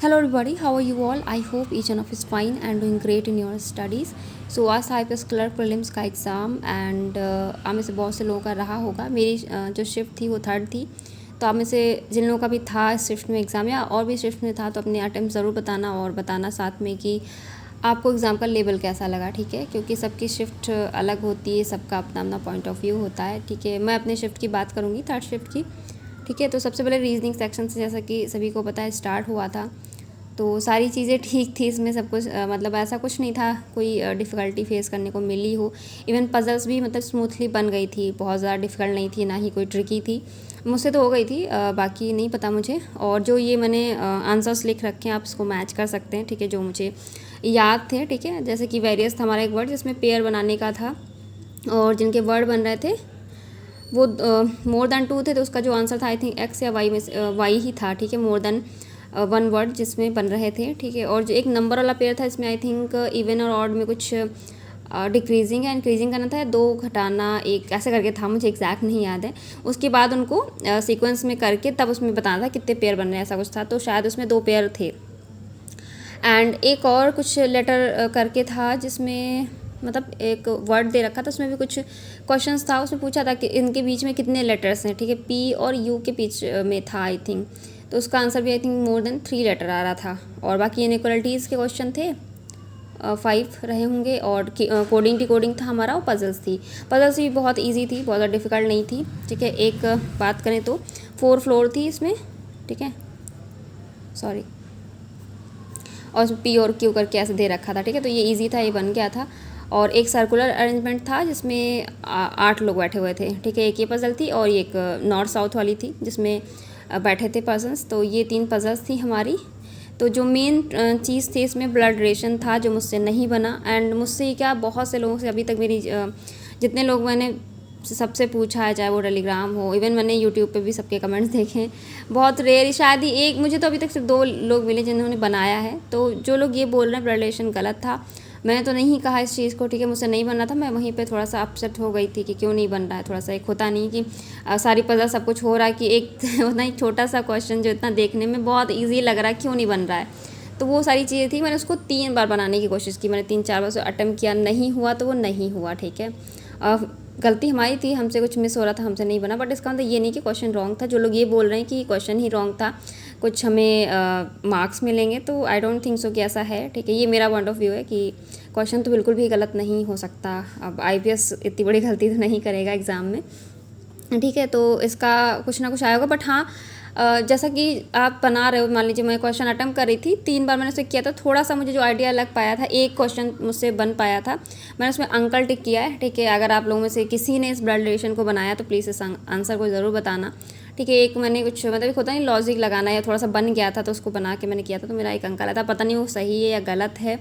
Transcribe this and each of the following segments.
Hello everybody, how are you all? I hope each one of you is fine and doing great in your studies. So आज था IPS clerk prelims का exam and आप में से बहुत से लोगों का रहा होगा। मेरी जो शिफ्ट थी वो थर्ड थी, तो आप में से जिन लोगों का भी था इस शिफ्ट में एग्ज़ाम या और भी शिफ्ट में था तो अपने अटेम्प्ट ज़रूर बताना और बताना साथ में कि आपको एग्ज़ाम का लेवल कैसा लगा, ठीक है। क्योंकि सबकी शिफ्ट अलग होती है, सबका अपना अपना पॉइंट ऑफ व्यू होता है, ठीक है। मैं अपने शिफ्ट की बात करूँगी, थर्ड शिफ्ट की, ठीक है। तो सबसे पहले रीजनिंग सेक्शन से, जैसा कि सभी को पता है, स्टार्ट हुआ था। तो सारी चीज़ें ठीक थी इसमें, सब कुछ मतलब ऐसा कुछ नहीं था कोई डिफ़िकल्टी फेस करने को मिली हो। इवन पज़ल्स भी मतलब स्मूथली बन गई थी, बहुत ज़्यादा डिफ़िकल्ट नहीं थी, ना ही कोई ट्रिकी थी। मुझसे तो हो गई थी, बाकी नहीं पता मुझे। और जो ये मैंने आंसर्स लिख रखे हैं आप इसको मैच कर सकते हैं, ठीक है, जो मुझे याद थे, ठीक है। जैसे कि वेरियस था हमारा एक वर्ड जिसमें पेयर बनाने का था और जिनके वर्ड बन रहे थे वो मोर देन 2 थे, तो उसका जो आंसर था आई थिंक एक्स या वाई में से वाई ही था, ठीक है। मोर देन 1 वर्ड जिसमें बन रहे थे, ठीक है। और जो एक नंबर वाला पेयर था इसमें आई थिंक इवन और ऑड में कुछ डिक्रीजिंग या इंक्रीजिंग करना था, 2 घटाना 1 ऐसे करके था, मुझे एग्जैक्ट नहीं याद है। उसके बाद उनको सीक्वेंस में करके तब उसमें बताना था कितने पेयर बन रहे हैं, ऐसा कुछ था। तो शायद उसमें 2 पेयर थे। एंड एक और कुछ लेटर करके था जिसमें मतलब एक वर्ड दे रखा था, उसमें भी कुछ क्वेश्चंस था। उसमें पूछा था कि इनके बीच में कितने लेटर्स हैं, ठीक है। पी और यू के बीच में था आई थिंक, तो उसका आंसर भी I think more than 3 letter आ रहा था। और बाकी इनइक्वालिटीज़ के क्वेश्चन थे, 5 रहे होंगे। और कोडिंग डिकोडिंग था हमारा और पजल्स थी। पजल्स भी बहुत ईजी थी, बहुत ज़्यादा डिफ़िकल्ट नहीं थी, ठीक है। एक बात करें तो 4 फ्लोर थी इसमें, ठीक है, सॉरी, और उसमें पी और क्यू करके ऐसे दे रखा था, ठीक है। तो ये इजी था, ये बन गया था। और एक सर्कुलर अरेंजमेंट था जिसमें 8 लोग बैठे हुए थे, ठीक है। एक ये पज़ल थी और एक नॉर्थ साउथ वाली थी जिसमें बैठे थे पर्सन्स। तो ये 3 पज़ल्स थी हमारी। तो जो मेन चीज़ थी इसमें ब्लड रिलेशन था, जो मुझसे नहीं बना। एंड मुझसे क्या, बहुत से लोगों से अभी तक मेरी जितने लोग मैंने सबसे पूछा है, चाहे वो टेलीग्राम हो, इवन मैंने यूट्यूब पे भी सबके कमेंट्स देखे, बहुत रेयर ही, शायद ही एक, मुझे तो अभी तक सिर्फ 2 लोग मिले जिन्होंने बनाया है। तो जो लोग ये बोल रहे हैं ब्लड रिलेशन गलत था, मैंने तो नहीं कहा इस चीज़ को, ठीक है। मुझसे नहीं बन रहा था, मैं वहीं पे थोड़ा सा अपसेट हो गई थी कि क्यों नहीं बन रहा है। थोड़ा सा एक होता नहीं कि सारी पजल सब कुछ हो रहा है कि एक उतना एक छोटा सा क्वेश्चन जो इतना देखने में बहुत ईजी लग रहा है, क्यों नहीं बन रहा है। तो वो सारी चीज़ें थी। मैंने उसको 3 बार बनाने की कोशिश की, मैंने 3-4 बार उसे अटेम्प्ट किया, नहीं हुआ तो वो नहीं हुआ, ठीक है। गलती हमारी थी, हमसे कुछ मिस हो रहा था, हमसे नहीं बना। बट इसका मतलब ये नहीं कि क्वेश्चन रॉन्ग था। जो लोग ये बोल रहे हैं कि क्वेश्चन ही रॉन्ग था, कुछ हमें मार्क्स मिलेंगे, तो आई डोंट थिंक सो कि ऐसा है, ठीक है। ये मेरा पॉइंट ऑफ व्यू है कि क्वेश्चन तो बिल्कुल भी गलत नहीं हो सकता। अब आईपीएस इतनी बड़ी गलती तो नहीं करेगा एग्ज़ाम में, ठीक है। तो इसका कुछ ना कुछ आएगा। बट हाँ, जैसा कि आप बना रहे हो, मान लीजिए मैं क्वेश्चन अटैम्प्ट कर रही थी, 3 बार मैंने उसे किया था, थोड़ा सा मुझे जो आइडिया लग पाया था, एक क्वेश्चन मुझसे बन पाया था, मैंने उसमें अंकल टिक किया है, ठीक है। अगर आप लोगों में से किसी ने इस ब्लड रिलेशन को बनाया तो प्लीज़ इस आंसर को ज़रूर बताना, ठीक है। एक मैंने कुछ मतलब एक होता नहीं लॉजिक लगाना, या थोड़ा सा बन गया था तो उसको बना के मैंने किया था, तो मेरा एक अंक आया था। पता नहीं वो सही है या गलत है,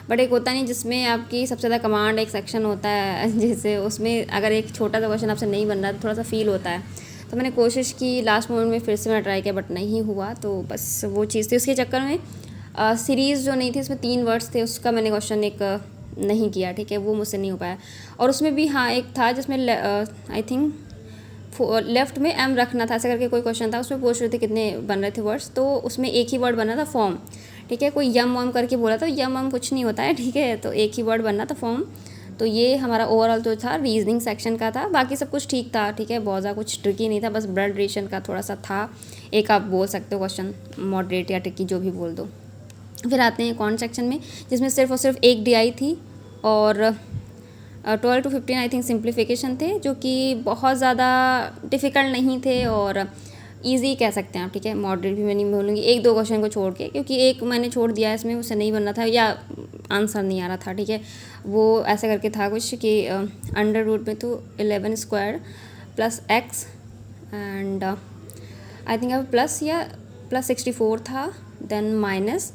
बट एक होता नहीं जिसमें आपकी सबसे ज़्यादा कमांड एक सेक्शन होता है जैसे उसमें अगर एक छोटा सा क्वेश्चन आपसे नहीं बन रहा तो थोड़ा सा फील होता है। तो मैंने कोशिश की, लास्ट मोमेंट में फिर से मैंने ट्राई किया बट नहीं हुआ। तो बस वो चीज़ थी, उसके चक्कर में सीरीज़ जो नहीं थी इसमें 3 वर्ड्स थे, उसका मैंने क्वेश्चन एक नहीं किया, ठीक है। वो मुझसे नहीं हो पाया। और उसमें भी हाँ एक था जिसमें आई थिंक लेफ्ट में एम रखना था, ऐसा करके कोई क्वेश्चन था। उसमें पूछ रहे थे कितने बन रहे थे वर्ड्स, तो उसमें एक ही वर्ड बना था फॉर्म, ठीक है। कोई यम वम करके बोला था, यम वम कुछ नहीं होता है, ठीक है। तो एक ही वर्ड बनना था फॉर्म। तो ये हमारा ओवरऑल जो था रीजनिंग सेक्शन का था, बाकी सब कुछ ठीक था, ठीक है। बहुत ज़्यादा कुछ ट्रिकी नहीं था, बस ब्लड रिलेशन का थोड़ा सा था। एक आप बोल सकते हो क्वेश्चन मॉडरेट या ट्रिकी, जो भी बोल दो। फिर आते हैं कौन सेक्शन में, जिसमें सिर्फ और सिर्फ एक डीआई थी और 12 to 15 आई थिंक सिंप्लीफिकेशन थे, जो कि बहुत ज़्यादा डिफ़िकल्ट नहीं थे और ईजी कह सकते हैं आप, ठीक है। मॉडरेट भी मैं नहीं बोलूँगी, 1-2 क्वेश्चन को छोड़ के, क्योंकि एक मैंने छोड़ दिया इसमें, उससे नहीं बनना था या आंसर नहीं आ रहा था, ठीक है। वो ऐसे करके था कुछ कि अंडर रूट में तो 11 square plus x and I think अब प्लस या प्लस 64 था, देन माइनस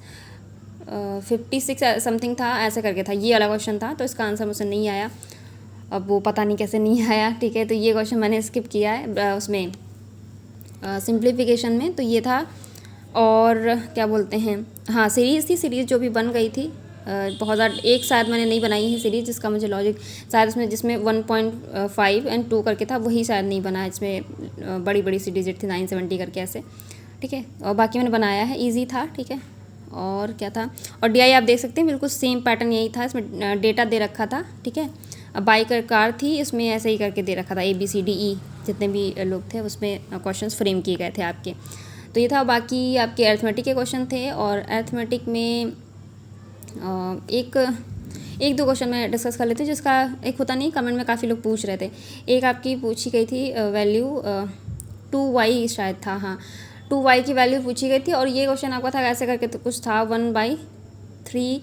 56 समथिंग था, ऐसे करके था। ये वाला क्वेश्चन था, तो इसका आंसर मुझसे नहीं आया। अब वो पता नहीं कैसे नहीं आया, ठीक है। तो ये क्वेश्चन मैंने स्किप किया है उसमें सिंप्लीफिकेशन में, तो ये था। और क्या बोलते हैं, हाँ सीरीज़ थी, सीरीज़ जो भी बन गई थी बहुत ज़्यादा, एक शायद मैंने नहीं बनाई है सीरीज़ जिसका मुझे लॉजिक शायद उसमें जिसमें 1.5 और 2 करके था, वही शायद नहीं बना है। इसमें बड़ी बड़ी सी डिजिट थी 970 करके ऐसे, ठीक है। और बाकी मैंने बनाया है, ईजी था, ठीक है। और क्या था, और DI आप देख सकते हैं बिल्कुल सेम पैटर्न यही था, इसमें डेटा दे रखा था, ठीक है। अब बाइक कार थी, इसमें ऐसे ही करके दे रखा था ABCDE जितने भी लोग थे उसमें क्वेश्चंस फ्रेम किए गए थे आपके। तो ये था। बाकी आपके अर्थमेटिक के क्वेश्चन थे, और अर्थमेटिक में एक दो क्वेश्चन मैं डिस्कस कर लेती हूँ, जिसका एक होता नहीं, कमेंट में काफ़ी लोग पूछ रहे थे। एक आपकी पूछी गई थी वैल्यू 2y शायद था, हाँ 2y की वैल्यू पूछी गई थी, और ये क्वेश्चन आपका था ऐसे करके, तो कुछ था 1/3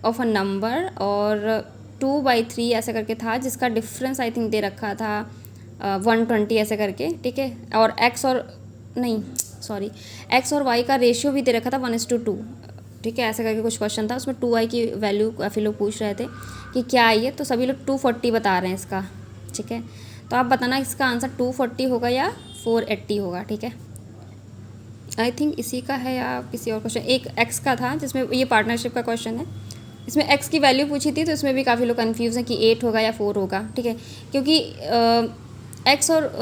ऑफ अ नंबर और 2/3 ऐसे करके था, जिसका डिफरेंस आई थिंक दे रखा था 120 ऐसे करके, ठीक है। और x और y का रेशियो भी दे रखा था 1:2, ठीक है। ऐसे करके कुछ क्वेश्चन था, उसमें 2y की वैल्यू काफ़ी लोग पूछ रहे थे कि क्या आई है, तो सभी लोग 240 बता रहे हैं इसका, ठीक है। तो आप बताना इसका आंसर 240 होगा या 480 होगा, ठीक है। आई थिंक इसी का है या किसी और क्वेश्चन। एक x का था जिसमें ये पार्टनरशिप का क्वेश्चन है, इसमें x की वैल्यू पूछी थी, तो इसमें भी काफ़ी लोग कन्फ्यूज़ हैं कि 8 होगा या 4 होगा, ठीक है। क्योंकि x और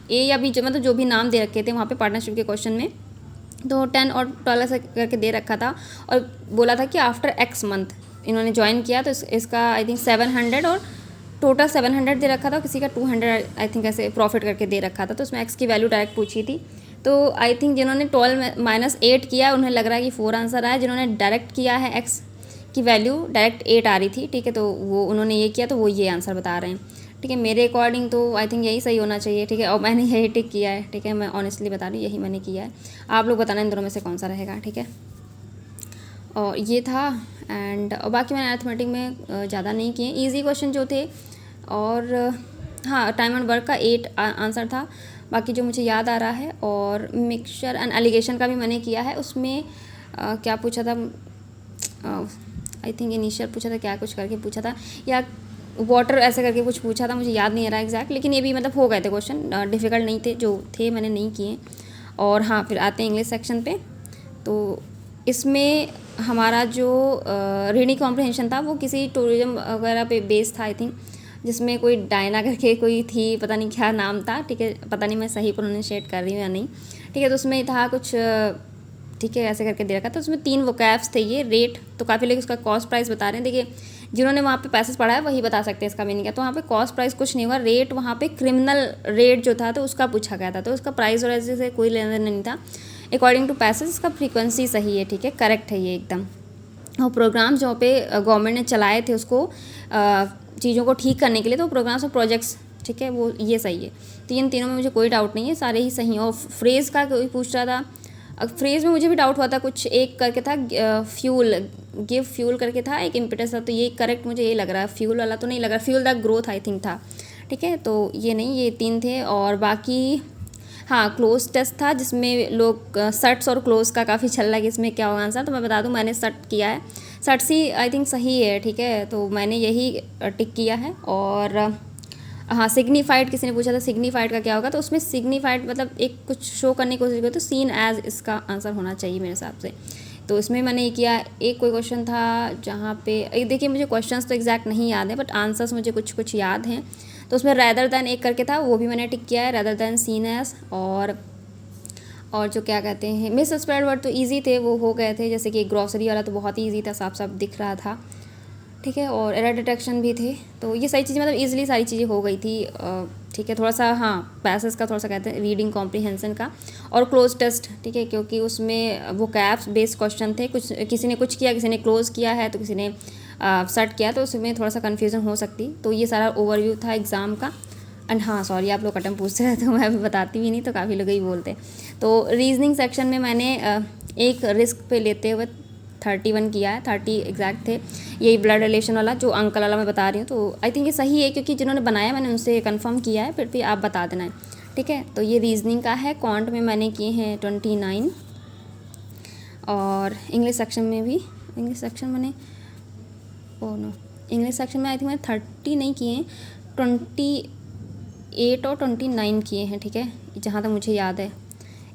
a या b मतलब जो भी नाम दे रखे थे वहाँ पे पार्टनरशिप के क्वेश्चन में, तो 10 और 12 ऐसा करके दे रखा था, और बोला था कि आफ्टर x मंथ इन्होंने ज्वाइन किया, तो इसका आई थिंक 700 और टोटल 700 दे रखा था, किसी का 200 आई थिंक ऐसे प्रॉफिट करके दे रखा था। तो उसमें x की वैल्यू डायरेक्ट पूछी थी, तो आई थिंक जिन्होंने 12 - 8 किया उन्हें लग रहा है कि 4 आंसर आया। जिन्होंने डायरेक्ट किया है x की वैल्यू डायरेक्ट 8 आ रही थी, ठीक है, तो वो उन्होंने ये किया, तो वो ये आंसर बता रहे हैं, ठीक है। मेरे अकॉर्डिंग तो आई थिंक यही सही होना चाहिए, ठीक है, और मैंने यही टिक किया है, ठीक है। मैं ऑनेस्टली बता रही हूँ, यही मैंने किया है। आप लोग बताना इन दोनों में से कौन सा रहेगा, ठीक है। और ये था। एंड बाकी मैंने अर्थमेटिक में ज़्यादा नहीं किए, ईजी क्वेश्चन जो थे। और हाँ, टाइम एंड वर्क का 8 आंसर था, बाकी जो मुझे याद आ रहा है। और मिक्सचर एंड एलिगेशन का भी मैंने किया है, उसमें क्या पूछा था, आई थिंक इनिशियल पूछा था, क्या कुछ करके पूछा था, या वाटर ऐसे करके कुछ पूछा था, मुझे याद नहीं आ रहा एग्जैक्ट, लेकिन ये भी मतलब हो गए थे क्वेश्चन, डिफ़िकल्ट नहीं थे, जो थे मैंने नहीं किए। और हाँ, फिर आते हैं इंग्लिश सेक्शन पे। तो इसमें हमारा जो रीडिंग कॉम्प्रिहेंशन था वो किसी टूरिज्म वगैरह पे बेस्ड था आई थिंक, जिसमें कोई डायना करके कोई थी, पता नहीं क्या नाम था, ठीक है, पता नहीं मैं सही प्रोनाउंशिएट कर रही हूँ या नहीं, ठीक है। तो उसमें था कुछ, ठीक है, ऐसे करके दे रखा था। उसमें 3 वोकैब्स थे, ये रेट, तो काफ़ी लोग उसका कॉस्ट प्राइस बता रहे हैं। देखिए, जिन्होंने वहाँ पे पैसेज पढ़ा है वही बता सकते हैं इसका मीनिंग क्या। तो वहाँ पे कॉस्ट प्राइस कुछ नहीं हुआ, रेट वहाँ पे क्रिमिनल रेट जो था तो उसका पूछा गया था, तो उसका प्राइस और ऐसे से कोई लेना देना नहीं था। अकॉर्डिंग टू पैसेज इसका फ्रीक्वेंसी सही है, ठीक है, करेक्ट है ये एकदम। और प्रोग्राम जो पे गवर्नमेंट ने चलाए थे उसको चीज़ों को ठीक करने के लिए, तो प्रोग्राम्स और प्रोजेक्ट्स, ठीक है, वो ये सही है। तो इन तीनों में मुझे कोई डाउट नहीं है, सारे ही सही हैं। और फ्रेज़ का कोई पूछ रहा था, फ्रेज़ में मुझे भी डाउट हुआ था, कुछ एक करके था फ्यूल, गिव फ्यूल करके था, एक इम्पिटस था, तो ये करेक्ट मुझे ये लग रहा है, फ्यूल वाला तो नहीं लग रहा, fuel the growth I think था, ठीक है। तो ये नहीं, ये 3 थे। और बाकी हाँ, क्लोज टेस्ट था जिसमें लोग शर्ट्स और क्लोज का काफ़ी चल रहा है कि इसमें क्या होगा आंसर, तो मैं बता दूं मैंने शर्ट किया है, शर्ट्स ही आई थिंक सही है, ठीक है, तो मैंने यही टिक किया है। और हाँ, सिग्निफाइड किसी ने पूछा था, सिग्निफाइड का क्या होगा, तो उसमें सिग्निफाइड मतलब एक कुछ शो करने की कोशिश करो, तो सीन एज इसका आंसर होना चाहिए मेरे हिसाब से। तो इसमें मैंने ये किया। एक कोई क्वेश्चन था जहाँ पे देखिए, मुझे क्वेश्चंस तो एग्जैक्ट नहीं याद है, बट आंसर्स मुझे कुछ कुछ याद हैं। तो उसमें रैदर दैन एक करके था, वो भी मैंने टिक किया है, रैदर दैन सीन एज। और जो क्या कहते हैं, मिस स्प्रेड वर्ड तो ईजी थे, वो हो गए थे, जैसे कि ग्रॉसरी वाला तो बहुत ही ईजी था, साफ साफ दिख रहा था, ठीक है। और एरर डिटेक्शन भी थे, तो ये सारी चीज़ें मतलब ईजिली सारी चीज़ें हो गई थी, ठीक है। थोड़ा सा हाँ, पैसेज का थोड़ा सा कहते हैं, रीडिंग कॉम्प्रिहेंशन का और क्लोज टेस्ट, ठीक है, क्योंकि उसमें वो कैप्स बेस्ड क्वेश्चन थे, कुछ किसी ने कुछ किया, किसी ने क्लोज किया है, तो किसी ने सर्ट किया, तो उसमें थोड़ा सा कन्फ्यूज़न हो सकती। तो ये सारा ओवरव्यू था एग्ज़ाम का। एंड हाँ, सॉरी, आप लोग अटैम्प्ट पूछते रहते हो, मैं अभी बताती भी नहीं, तो काफ़ी लोग ही बोलते। तो रीजनिंग सेक्शन में मैंने एक रिस्क पे लेते हुए 31 किया है, 30 एग्जैक्ट थे, यही ब्लड रिलेशन वाला जो अंकल वाला मैं बता रही हूँ। तो आई थिंक ये सही है, क्योंकि जिन्होंने बनाया मैंने उनसे कंफर्म किया है, फिर भी आप बता देना है, ठीक है। तो ये रीजनिंग का है। क्वांट में मैंने किए हैं 29, और इंग्लिश सेक्शन में भी, इंग्लिश सेक्शन मैंने इंग्लिश सेक्शन में आई थिंक मैंने 30 नहीं किए हैं, 28 और 29 किए हैं, ठीक है, जहाँ तक मुझे याद है,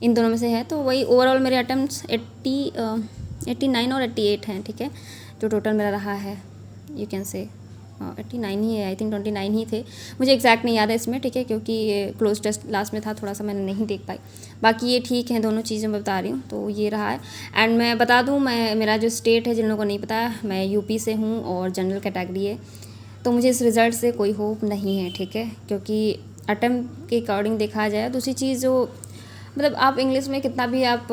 इन दोनों में से है। तो वही ओवरऑल मेरे अटैम्प्ट्स 89 और 88 हैं, ठीक है, जो टोटल मेरा रहा है, यू कैन से 89 ही है, आई थिंक 29 ही थे, मुझे एग्जैक्ट नहीं याद है इसमें, ठीक है, क्योंकि ये क्लोज टेस्ट लास्ट में था, थोड़ा सा मैंने नहीं देख पाई। बाकी ये ठीक है, दोनों चीज़ें मैं बता रही हूँ, तो ये रहा है। एंड मैं बता दूँ, मैं मेरा जो स्टेट है, जिन लोगों को नहीं पता, मैं यूपी से हूँ और जनरल कैटेगरी है, तो मुझे इस रिज़ल्ट से कोई होप नहीं है, ठीक है, क्योंकि अटेम्प्ट के अकॉर्डिंग देखा जाए। दूसरी चीज़ जो मतलब आप इंग्लिश में कितना भी आप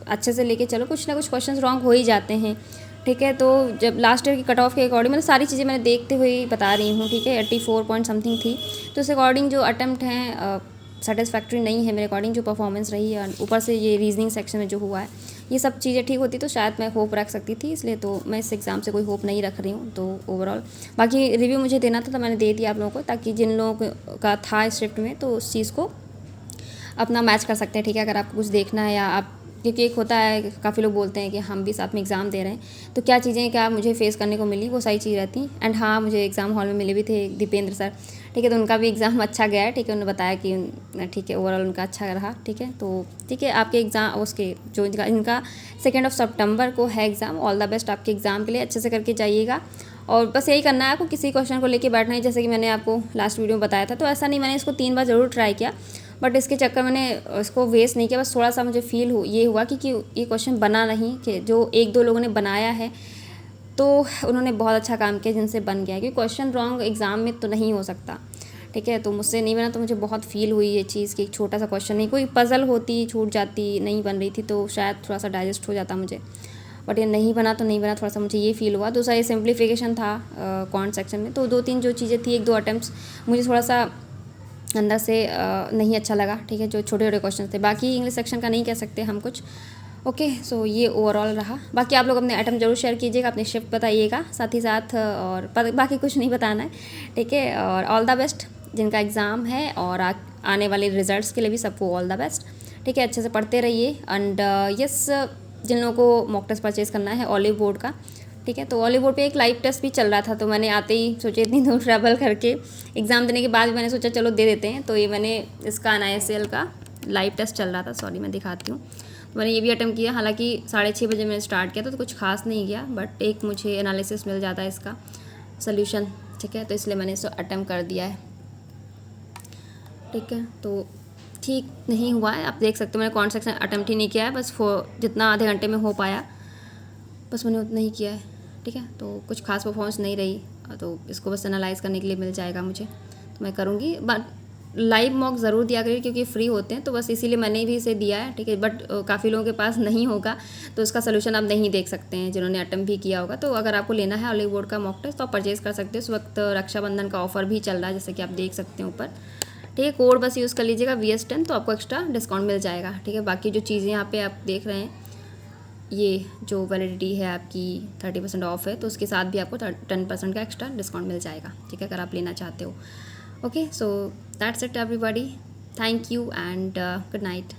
अच्छे से लेके चलो, कुछ ना कुछ क्वेश्चंस रॉन्ग हो ही जाते हैं, ठीक है। तो जब लास्ट ईयर की कट ऑफ के अकॉर्डिंग मतलब सारी चीज़ें मैंने देखते हुए बता रही हूँ, ठीक है, 84 पॉइंट समथिंग थी, तो उस अकॉर्डिंग जो अटैम्प्ट हैं सेटिस्फैक्ट्री नहीं है मेरे अकॉर्डिंग, जो परफॉर्मेंस रही है, ऊपर से ये रीजनिंग सेक्शन में जो हुआ है, ये सब चीज़ें ठीक होती तो शायद मैं होप रख सकती थी, इसलिए तो मैं इस एग्ज़ाम से कोई होप नहीं रख रही हूँ। तो ओवरऑल बाकी रिव्यू मुझे देना था, तो मैंने दे दिया आप लोगों को, ताकि जिन लोगों का था इस शिफ्ट में तो उस चीज़ को अपना मैच कर सकते हैं, ठीक है। अगर आपको कुछ देखना है या आप, क्योंकि एक होता है, काफ़ी लोग बोलते हैं कि हम भी साथ में एग्ज़ाम दे रहे हैं, तो क्या चीज़ें क्या मुझे फेस करने को मिली, वो सही चीज़ रहती। एंड हाँ, मुझे एग्ज़ाम हॉल में मिले भी थे दीपेंद्र सर, ठीक है, तो उनका भी एग्ज़ाम अच्छा गया है, ठीक है, उन्होंने बताया कि ठीक है ओवरऑल उनका अच्छा रहा, ठीक है। तो ठीक है, आपके एग्ज़ाम उसके जो इनका 2 सितंबर को है एग्ज़ाम, ऑल द बेस्ट आपके एग्ज़ाम के लिए, अच्छे से करके जाइएगा। और बस यही करना है आपको, किसी क्वेश्चन को लेके बैठना है, जैसे कि मैंने आपको लास्ट वीडियो में बताया था, तो ऐसा नहीं, मैंने इसको 3 बार ज़रूर ट्राई किया, बट इसके चक्कर मैंने इसको वेस्ट नहीं किया। बस थोड़ा सा मुझे फील ये हुआ कि ये क्वेश्चन बना नहीं, कि जो 1-2 लोगों ने बनाया है तो उन्होंने बहुत अच्छा काम किया जिनसे बन गया, क्योंकि क्वेश्चन रॉन्ग एग्ज़ाम में तो नहीं हो सकता, ठीक है। तो मुझसे नहीं बना, तो मुझे बहुत फील हुई ये चीज़ कि एक छोटा सा क्वेश्चन नहीं, कोई पज़ल होती छूट जाती, नहीं बन रही थी, तो शायद थोड़ा सा डाइजेस्ट हो जाता मुझे, बट ये नहीं बना तो नहीं बना, थोड़ा सा मुझे ये फील हुआ। दूसरा ये सिंप्लीफिकेशन था कॉन्ट सेक्शन में, तो 2-3 जो चीज़ें थी, 1-2 अटैम्प्ट्स मुझे थोड़ा सा अंदर से नहीं अच्छा लगा, ठीक है, जो छोटे छोटे क्वेश्चन थे। बाकी इंग्लिश सेक्शन का नहीं कह सकते हम कुछ, ओके। सो ये ओवरऑल रहा। बाकी आप लोग अपने आइटम जरूर शेयर कीजिएगा, अपने शिफ्ट बताइएगा साथ ही साथ, और बाकी कुछ नहीं बताना है, ठीक है। और ऑल द बेस्ट जिनका एग्ज़ाम है, और आने वाले रिजल्ट्स के लिए भी सबको ऑल द बेस्ट, ठीक है। अच्छे से पढ़ते रहिए। एंड यस, जिन लोगों को मॉक टेस्ट परचेज़ करना है ऑलिव बोर्ड का, ठीक है, तो ऑलिव बोर्ड पे एक लाइव टेस्ट भी चल रहा था, तो मैंने आते ही सोचे इतनी दूर ट्रैवल करके एग्ज़ाम देने के बाद भी मैंने सोचा चलो दे देते हैं, तो ये मैंने इसका NISL का लाइव टेस्ट चल रहा था, सॉरी मैं दिखाती हूँ, तो मैंने ये भी अटैम्प्ट किया। हालांकि 6:30 बजे मैंने स्टार्ट किया था, तो कुछ खास नहीं किया, बट एक मुझे एनालिसिस मिल जाता है इसका सोल्यूशन, ठीक है, तो इसलिए मैंने इसको अटैम्प्ट कर दिया है, ठीक है। तो ठीक नहीं हुआ है, आप देख सकते हो, मैंने कौन सेक्शन अटैम्प्ट ही नहीं किया है, बस जितना आधे घंटे में हो पाया बस मैंने उतना ही किया है, ठीक है। तो कुछ खास परफॉर्मेंस नहीं रही, तो इसको बस एनालाइज़ करने के लिए मिल जाएगा मुझे, तो मैं करूँगी। बट लाइव मॉक ज़रूर दिया करिए, क्योंकि फ्री होते हैं, तो बस इसीलिए मैंने भी इसे दिया है, ठीक है। बट काफ़ी लोगों के पास नहीं होगा, तो उसका सोल्यूशन आप नहीं देख सकते हैं, जिन्होंने अटेम्प्ट भी किया होगा। तो अगर आपको लेना है ऑलिव बोर्ड का मॉक टेस्ट, तो आप परचेज़ कर सकते हो। उस वक्त रक्षाबंधन का ऑफर भी चल रहा है, जैसे कि आप देख सकते हैं ऊपर, ठीक है। कोड बस यूज़ कर लीजिएगा VS10, तो आपको एक्स्ट्रा डिस्काउंट मिल जाएगा, ठीक है। बाकी जो चीज़ें यहाँ पे आप देख रहे हैं, ये जो वैलिडिटी है आपकी 30% ऑफ है, तो उसके साथ भी आपको 10% का एक्स्ट्रा डिस्काउंट मिल जाएगा, ठीक है, अगर आप लेना चाहते हो। Okay, so that's it everybody, thank you and good night.